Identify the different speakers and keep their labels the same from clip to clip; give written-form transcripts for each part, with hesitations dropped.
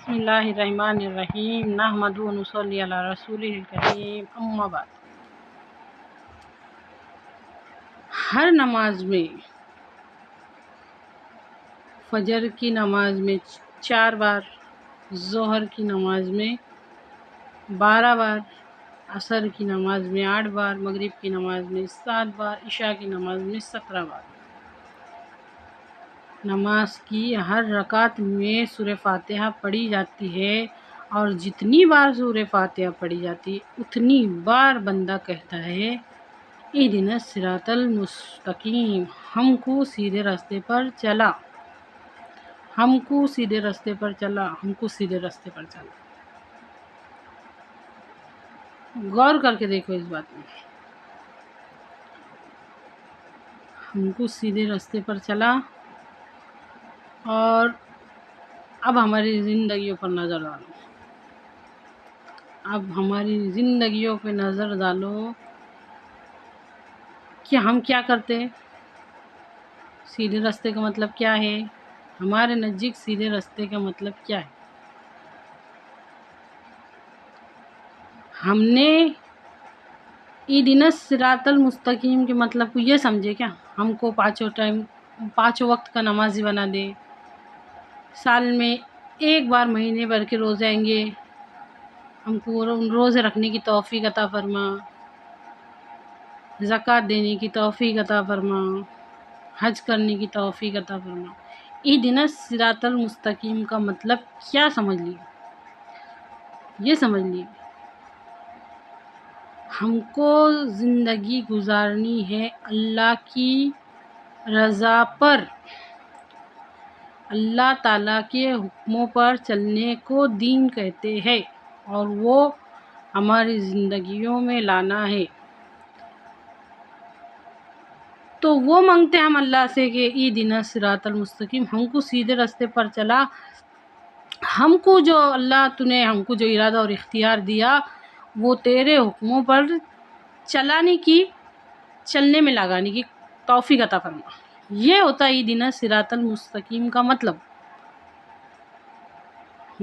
Speaker 1: بسم اللہ الرحمن الرحیم نحمدہ و نصلی علی رسولہ الکریم اما بعد۔ ہر نماز میں، فجر کی نماز میں 4 بار، ظہر کی نماز میں 12 بار، عصر کی نماز میں 8 بار، مغرب کی نماز میں 7 بار، عشاء کی نماز میں 17 بار۔ نماز کی ہر رکعت میں سورہ فاتحہ پڑھی جاتی ہے، اور جتنی بار سورہ فاتحہ پڑھی جاتی ہے اتنی بار بندہ کہتا ہے اہدنا الصراط المستقیم، ہم کو سیدھے راستے پر چلا، ہم کو سیدھے راستے پر چلا، ہم کو سیدھے راستے پر چلا۔ غور کر کے دیکھو اس بات میں، ہم کو سیدھے راستے پر چلا، اور اب ہماری زندگیوں پر نظر ڈالو، اب ہماری زندگیوں پہ نظر ڈالو کہ ہم کیا کرتے۔ سیدھے راستے کا مطلب کیا ہے؟ ہمارے نزدیک سیدھے راستے کا مطلب کیا ہے؟ ہم نے اہدنا الصراط المستقیم کے مطلب کو یہ سمجھے کیا ہم کو پانچوں وقت کا نمازی بنا دے، سال میں ایک بار مہینے بھر کے روزے آئیں گے، ہم کو روزے رکھنے کی توفیق عطا فرما، زکوٰۃ دینے کی توفیق عطا فرما، حج کرنے کی توفیق عطا فرما۔ اہدنا الصراط المستقیم کا مطلب کیا سمجھ لیے؟ یہ سمجھ لیے ہم کو زندگی گزارنی ہے اللہ کی رضا پر، اللہ تعالیٰ کے حکموں پر چلنے کو دین کہتے ہیں، اور وہ ہماری زندگیوں میں لانا ہے۔ تو وہ مانگتے ہیں ہم اللہ سے کہ اہدنا الصراط المستقیم، ہم کو سیدھے راستے پر چلا، ہم کو جو اللہ تو نے ہم کو جو ارادہ اور اختیار دیا وہ تیرے حکموں پر چلنے میں لگانے کی توفیق عطا فرما۔ یہ ہوتا ہے اہدنا الصراط المستقیم کا مطلب۔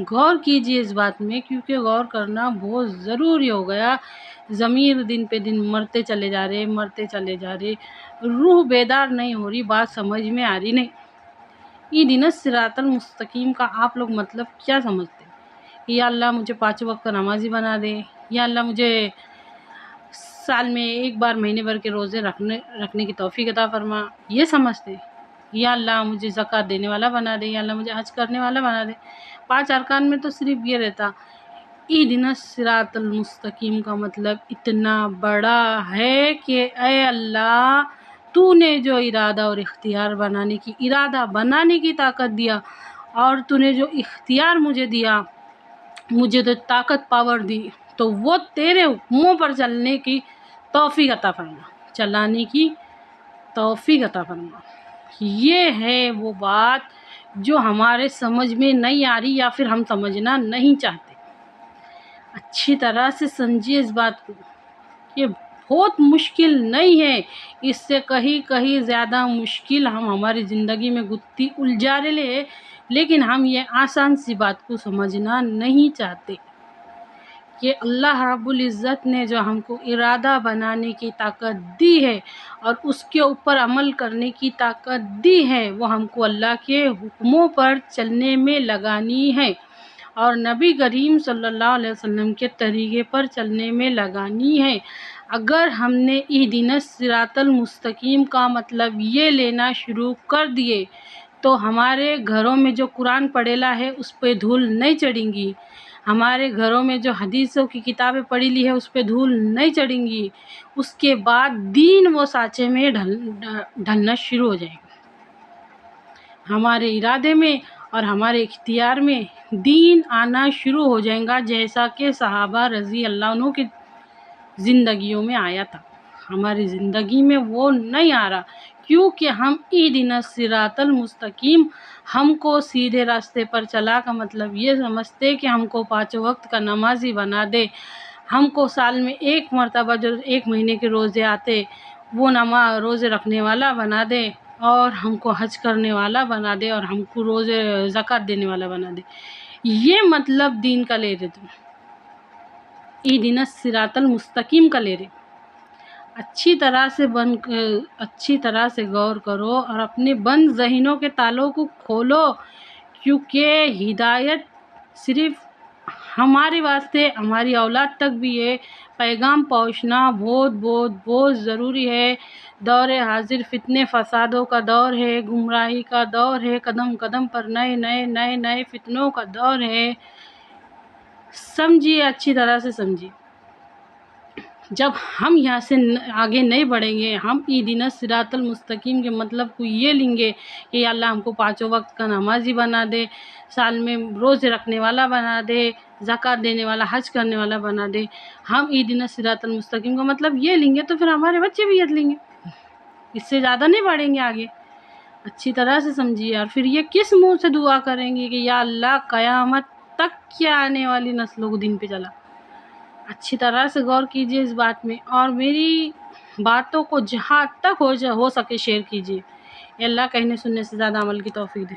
Speaker 1: غور کیجیے اس بات میں، کیونکہ غور کرنا بہت ضروری ہو گیا۔ ضمیر دن پہ دن مرتے چلے جا رہے، روح بیدار نہیں ہو رہی، بات سمجھ میں آ رہی نہیں۔ اہدنا الصراط المستقیم کا آپ لوگ مطلب کیا سمجھتے ہیں؟ یا اللہ مجھے 5 وقت کا نمازی بنا دے، یا اللہ مجھے سال میں ایک بار مہینے بھر کے روزے رکھنے کی توفیق عطا فرما، یہ سمجھتے ہیں؟ یا اللہ مجھے زکوٰۃ دینے والا بنا دے، یا اللہ مجھے حج کرنے والا بنا دے۔ 5 ارکان میں تو صرف یہ رہتا۔ اہدنا الصراط المستقیم کا مطلب اتنا بڑا ہے کہ اے اللہ تو نے جو ارادہ اور اختیار بنانے کی طاقت دیا، اور تو نے جو اختیار مجھے دیا، مجھے تو طاقت پاور دی، تو وہ تیرے حکموں پر چلنے کی توفیق عطا فرما، چلانے کی توفیق عطا فرما۔ یہ ہے وہ بات جو ہمارے سمجھ میں نہیں آ رہی، یا پھر ہم سمجھنا نہیں چاہتے۔ اچھی طرح سے سمجھیے اس بات کو، یہ بہت مشکل نہیں ہے، اس سے کہیں زیادہ مشکل ہم ہماری زندگی میں گتھی الجھا رہے ہیں، لیکن ہم یہ آسان سی بات کو سمجھنا نہیں چاہتے کہ اللہ رب العزت نے جو ہم کو ارادہ بنانے کی طاقت دی ہے اور اس کے اوپر عمل کرنے کی طاقت دی ہے، وہ ہم کو اللہ کے حکموں پر چلنے میں لگانی ہے، اور نبی کریم صلی اللہ علیہ وسلم کے طریقے پر چلنے میں لگانی ہے۔ اگر ہم نے اہدنا الصراط المستقیم کا مطلب یہ لینا شروع کر دیے تو ہمارے گھروں میں جو قرآن پڑھیلا ہے اس پہ دھول نہیں چڑھیں گی، ہمارے گھروں میں جو حدیثوں کی کتابیں پڑھی لی ہے اس پہ دھول نہیں چڑھیں گی، اس کے بعد دین وہ سانچے میں ڈھلنا شروع ہو جائے گا، ہمارے ارادے میں اور ہمارے اختیار میں دین آنا شروع ہو جائے گا، جیسا کہ صحابہ رضی اللہ عنہ کی زندگیوں میں آیا تھا۔ ہماری زندگی میں وہ نہیں آ رہا، کیونکہ ہم اہدنا الصراط المستقیم، ہم کو سیدھے راستے پر چلا کا مطلب یہ سمجھتے کہ ہم کو 5 وقت کا نمازی بنا دے، ہم کو سال میں ایک مرتبہ جو 1 مہینے کے روزے آتے وہ روزے رکھنے والا بنا دے، اور ہم کو حج کرنے والا بنا دے، اور ہم کو زکوٰۃ دینے والا بنا دے۔ یہ مطلب دین کا لے رہے تم، اہدنا الصراط المستقیم کا لے رہے۔ اچھی طرح سے غور کرو اور اپنے بند ذہنوں کے تالوں کو کھولو، کیونکہ ہدایت صرف ہمارے واسطے، ہماری اولاد تک بھی یہ پیغام پہنچنا بہت ضروری ہے۔ دور حاضر فتنے فسادوں کا دور ہے، گمراہی کا دور ہے، قدم قدم پر نئے فتنوں کا دور ہے۔ سمجھیے، اچھی طرح سے سمجھیے۔ جب ہم یہاں سے آگے نہیں بڑھیں گے، ہم اہدنا الصراط المستقیم کے مطلب کو یہ لیں گے کہ یا اللہ ہم کو 5 وقت کا نمازی بنا دے، سال میں روزے رکھنے والا بنا دے، زکوٰۃ دینے والا، حج کرنے والا بنا دے، ہم اہدنا الصراط المستقیم کا مطلب یہ لیں گے تو پھر ہمارے بچے بھی یہ لیں گے، اس سے زیادہ نہیں بڑھیں گے آگے۔ اچھی طرح سے سمجھیے، اور پھر یہ کس منہ سے دعا کریں گے کہ یا اللہ قیامت تک کیا آنے والی نسلوں کو دین پہ چلا۔ اچھی طرح سے غور کیجیے اس بات میں، اور میری باتوں کو جہاں تک ہو سکے شیئر کیجیے۔ اللہ کہنے سننے سے زیادہ عمل کی توفیق دے۔